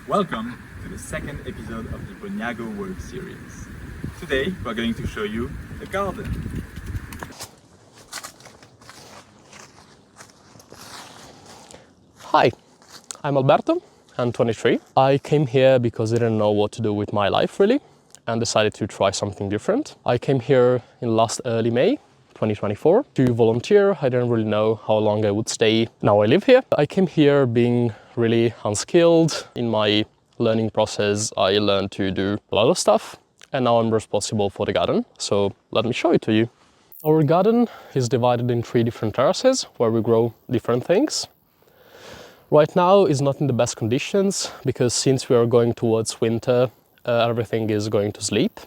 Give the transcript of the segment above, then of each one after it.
Welcome to the second episode of the Bognago World Series. Today we're going to show you the garden. Hi, I'm Alberto, I'm 23. I came here because I didn't know what to do with my life really and decided to try something different. I came here in last early May 2024 to volunteer. I didn't really know how long I would stay. Now I live here. I came here being really unskilled. In my learning process, I learned to do a lot of stuff and now I'm responsible for the garden. So let me show it to you. Our garden is divided in 3 different terraces where we grow different things. Right now is not in the best conditions because since we are going towards winter, everything is going to sleep,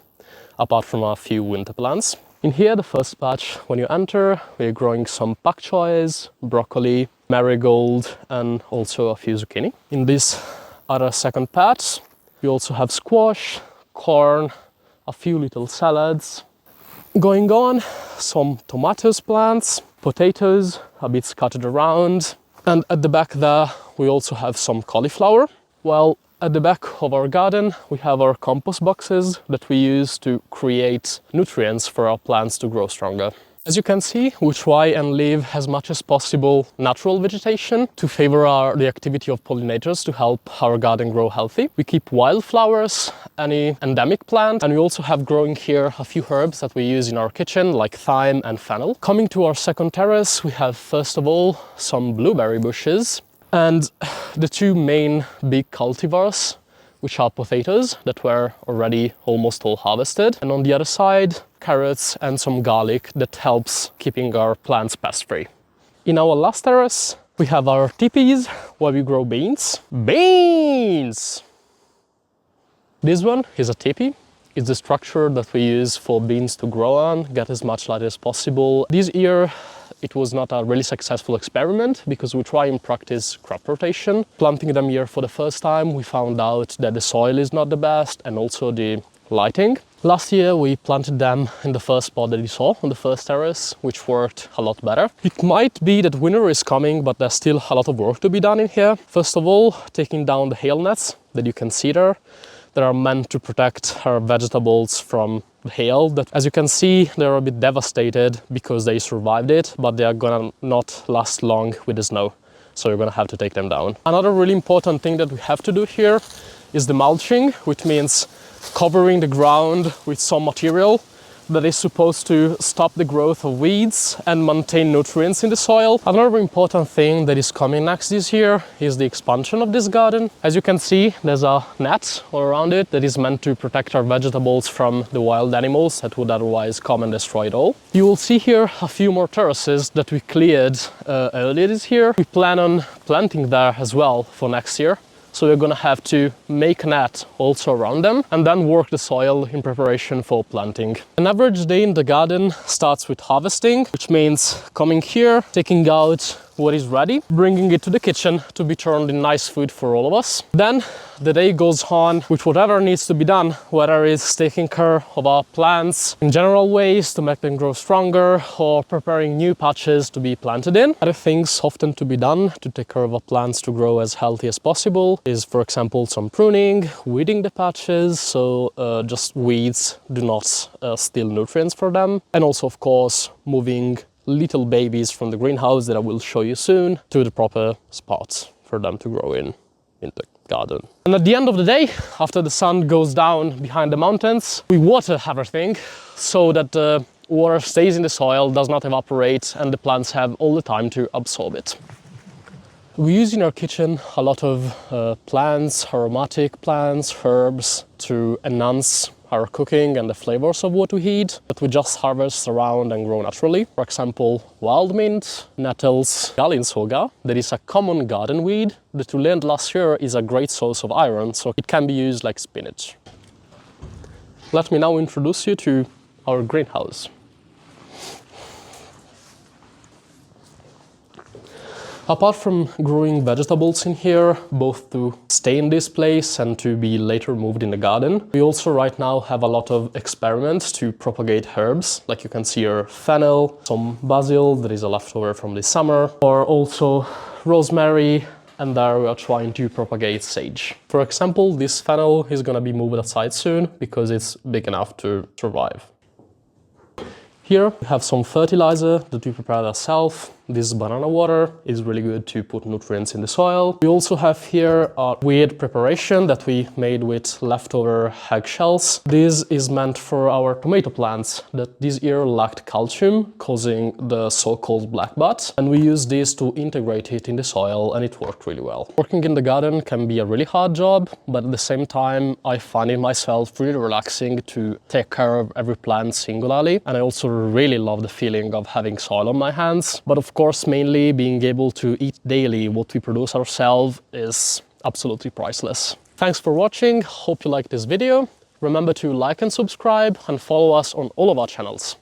apart from a few winter plants. In here, the first patch, when you enter, we're growing some pak choys, broccoli, marigold, and also a few zucchini. In this other second patch, we also have squash, corn, a few little salads. Going on, some tomatoes plants, potatoes, a bit scattered around. And at the back there, we also have some cauliflower. Well, at the back of our garden, we have our compost boxes that we use to create nutrients for our plants to grow stronger. As you can see, we try and leave as much as possible natural vegetation to favor the activity of pollinators to help our garden grow healthy. We keep wildflowers, any endemic plant, and we also have growing here a few herbs that we use in our kitchen, like thyme and fennel. Coming to our second terrace, we have first of all some blueberry bushes and the 2 main big cultivars, which are potatoes that were already almost all harvested, and on the other side carrots and some garlic that helps keeping our plants pest-free. In our last terrace we have our teepees where we grow beans. Beans! This one is a teepee. It's the structure that we use for beans to grow on, get as much light as possible. This year it was not a really successful experiment because we try and practice crop rotation. Planting them here for the first time, we found out that the soil is not the best and also the lighting. Last year we planted them in the first spot that you saw on the first terrace, which worked a lot better. It might be that winter is coming, but there's still a lot of work to be done in here. First of all, taking down the hail nets that you can see there, that are meant to protect our vegetables from the hail. That, as you can see, they're a bit devastated because they survived it, but they are gonna not last long with the snow. So you're gonna have to take them down. Another really important thing that we have to do here is the mulching, which means covering the ground with some material that is supposed to stop the growth of weeds and maintain nutrients in the soil. Another important thing that is coming next this year is the expansion of this garden. As you can see, there's a net all around it that is meant to protect our vegetables from the wild animals that would otherwise come and destroy it all. You will see here a few more terraces that we cleared earlier this year. We plan on planting there as well for next year. So we're gonna have to make a net also around them and then work the soil in preparation for planting. An average day in the garden starts with harvesting, which means coming here, taking out what is ready, bringing it to the kitchen to be turned in nice food for all of us. Then the day goes on with whatever needs to be done, whether it's taking care of our plants in general ways to make them grow stronger or preparing new patches to be planted in. Other things often to be done to take care of our plants to grow as healthy as possible is, for example, some pruning, weeding the patches so just weeds do not steal nutrients for them, and also of course moving little babies from the greenhouse that I will show you soon to the proper spots for them to grow in the garden. And at the end of the day, after the sun goes down behind the mountains, we water everything so that the water stays in the soil, does not evaporate, and the plants have all the time to absorb it. We use in our kitchen a lot of plants, aromatic plants, herbs to enhance our cooking and the flavors of what we eat that we just harvest around and grow naturally. For example, wild mint, nettles, galinsoga, that is a common garden weed that we learned last year is a great source of iron, so it can be used like spinach. Let me now introduce you to our greenhouse. Apart from growing vegetables in here, both to stay in this place and to be later moved in the garden, we also right now have a lot of experiments to propagate herbs. Like you can see here, fennel, some basil that is a leftover from this summer, or also rosemary, and there we are trying to propagate sage. For example, this fennel is gonna be moved aside soon because it's big enough to survive. Here we have some fertilizer that we prepared ourselves. This banana water is really good to put nutrients in the soil. We also have here a weed preparation that we made with leftover eggshells. This is meant for our tomato plants that this year lacked calcium, causing the so-called black bot. And we used this to integrate it in the soil, and it worked really well. Working in the garden can be a really hard job, but at the same time, I find it myself really relaxing to take care of every plant singularly. And I also really love the feeling of having soil on my hands. But of course, mainly being able to eat daily what we produce ourselves is absolutely priceless. Thanks for watching. Hope you liked this video. Remember to like and subscribe and follow us on all of our channels.